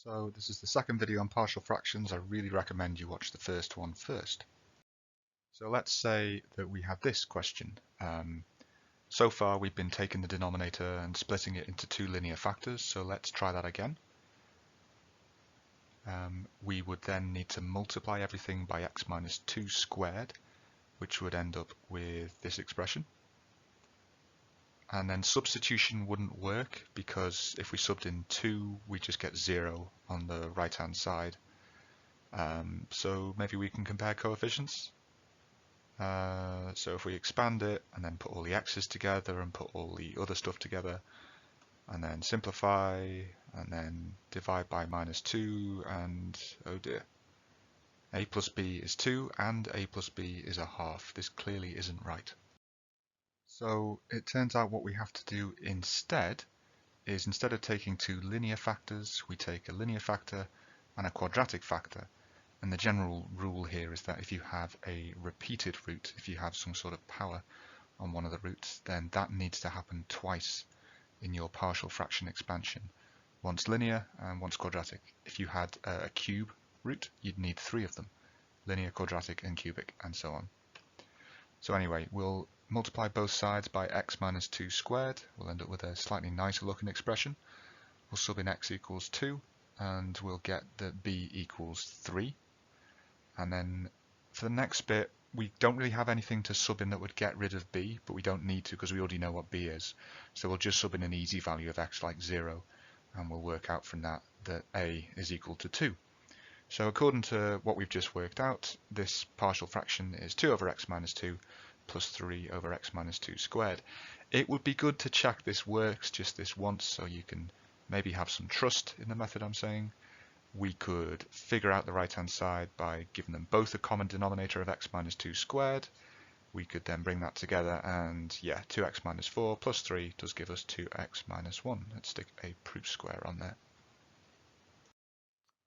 So this is the second video on partial fractions. I really recommend you watch the first one first. So let's say that we have this question. So far we've been taking the denominator and splitting it into two linear factors, so let's try that again. We would then need to multiply everything by x minus 2 squared, which would end up with this expression. And then substitution wouldn't work because if we subbed in 2, we just get 0 on the right hand side. So maybe we can compare coefficients. So if we expand it and then put all the x's together and put all the other stuff together and then simplify and then divide by minus 2 and oh dear, a plus b is 2 and a plus b is a half. This clearly isn't right. So it turns out what we have to do instead is, instead of taking two linear factors, we take a linear factor and a quadratic factor. And the general rule here is that if you have a repeated root, if you have some sort of power on one of the roots, then that needs to happen twice in your partial fraction expansion. Once linear and once quadratic. If you had a cube root, you'd need 3 of them. Linear, quadratic, and cubic, and so on. So anyway, we'll multiply both sides by x minus 2 squared. We'll end up with a slightly nicer looking expression. We'll sub in x equals 2, and we'll get that b equals 3. And then for the next bit, we don't really have anything to sub in that would get rid of b, but we don't need to because we already know what b is. So we'll just sub in an easy value of x like 0, and we'll work out from that that a is equal to 2. So according to what we've just worked out, this partial fraction is 2 over x minus 2 plus 3 over x minus 2 squared. It would be good to check this works just this once so you can maybe have some trust in the method I'm saying. We could figure out the right hand side by giving them both a common denominator of x minus 2 squared. We could then bring that together and yeah, 2x minus 4 plus 3 does give us 2x minus 1. Let's stick a proof square on there.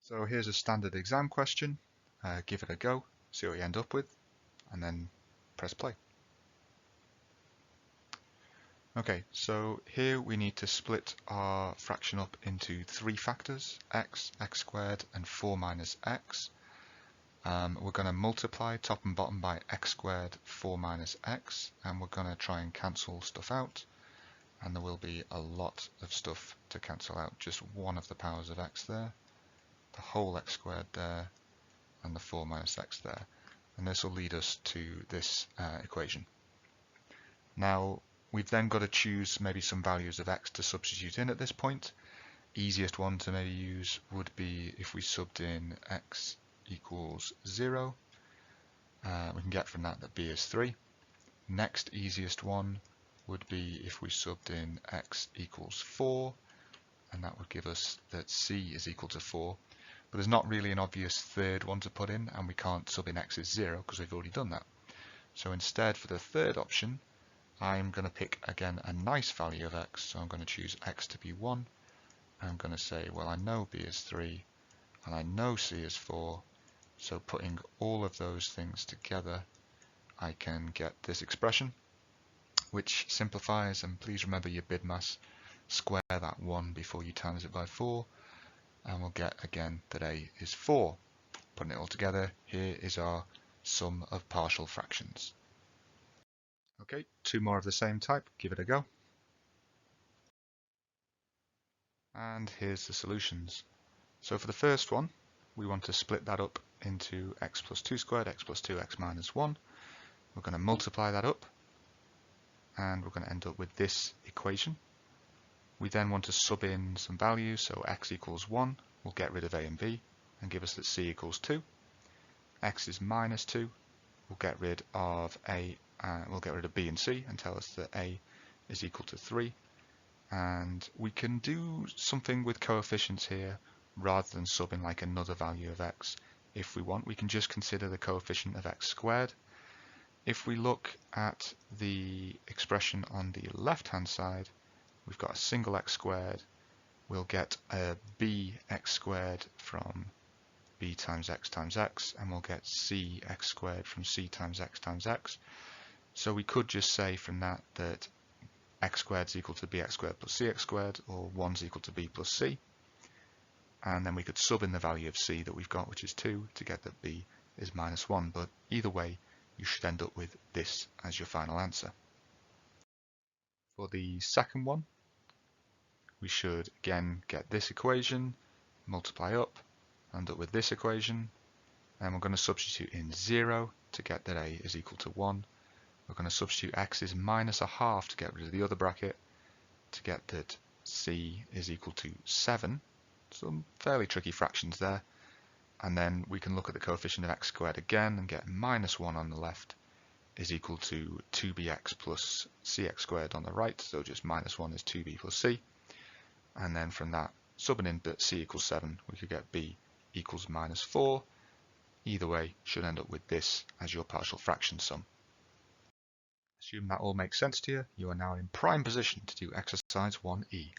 So here's a standard exam question. Give it a go, see what you end up with, and then press play. Okay, so here we need to split our fraction up into 3 factors, x, x squared, and 4 minus x. We're going to multiply top and bottom by x squared, 4 minus x, and we're going to try and cancel stuff out. And there will be a lot of stuff to cancel out, just one of the powers of x there, the whole x squared there, and the 4 minus x there. And this will lead us to this equation. Now, we've then got to choose maybe some values of x to substitute in at this point. Easiest one to maybe use would be if we subbed in x equals 0. We can get from that that b is 3. Next easiest one would be if we subbed in x equals 4, and that would give us that c is equal to 4. But there's not really an obvious third one to put in, and we can't sub in x is 0 because we've already done that. So instead, for the third option, I'm going to pick again a nice value of x, so I'm going to choose x to be 1. I'm going to say, well, I know b is 3 and I know c is 4, so putting all of those things together, I can get this expression, which simplifies, and please remember your BIDMAS, square that 1 before you times it by 4, and we'll get again that a is 4. Putting it all together, here is our sum of partial fractions. Okay, 2 more of the same type, give it a go. And here's the solutions. So for the first one, we want to split that up into x plus 2 squared, x plus 2, x minus 1. We're going to multiply that up, and we're going to end up with this equation. We then want to sub in some values, so x equals 1, we'll get rid of a and b, and give us that c equals 2. X is minus 2, we'll get rid of b and c, and tell us that a is equal to 3. And we can do something with coefficients here rather than subbing like another value of x. If we want, we can just consider the coefficient of x squared. If we look at the expression on the left hand side, we've got a single x squared. We'll get a bx squared from b times x, and we'll get c x squared from c times x. So we could just say from that that x squared is equal to bx squared plus cx squared, or 1 is equal to b plus c. and then we could sub in the value of c that we've got, which is 2, to get that b is -1, but either way you should end up with this as your final answer. For the second one, we should again get this equation, multiply up, end up with this equation, and we're going to substitute in 0 to get that a is equal to 1. We're going to substitute x is -1/2 to get rid of the other bracket, to get that c is equal to 7. Some fairly tricky fractions there. And then we can look at the coefficient of x squared again and get -1 on the left is equal to 2bx plus cx squared on the right, so just -1 is 2b plus c. And then from that, subbing in that c equals 7, we could get b equals -4. Either way, should end up with this as your partial fraction sum. Assume that all makes sense to you. You are now in prime position to do exercise 1e.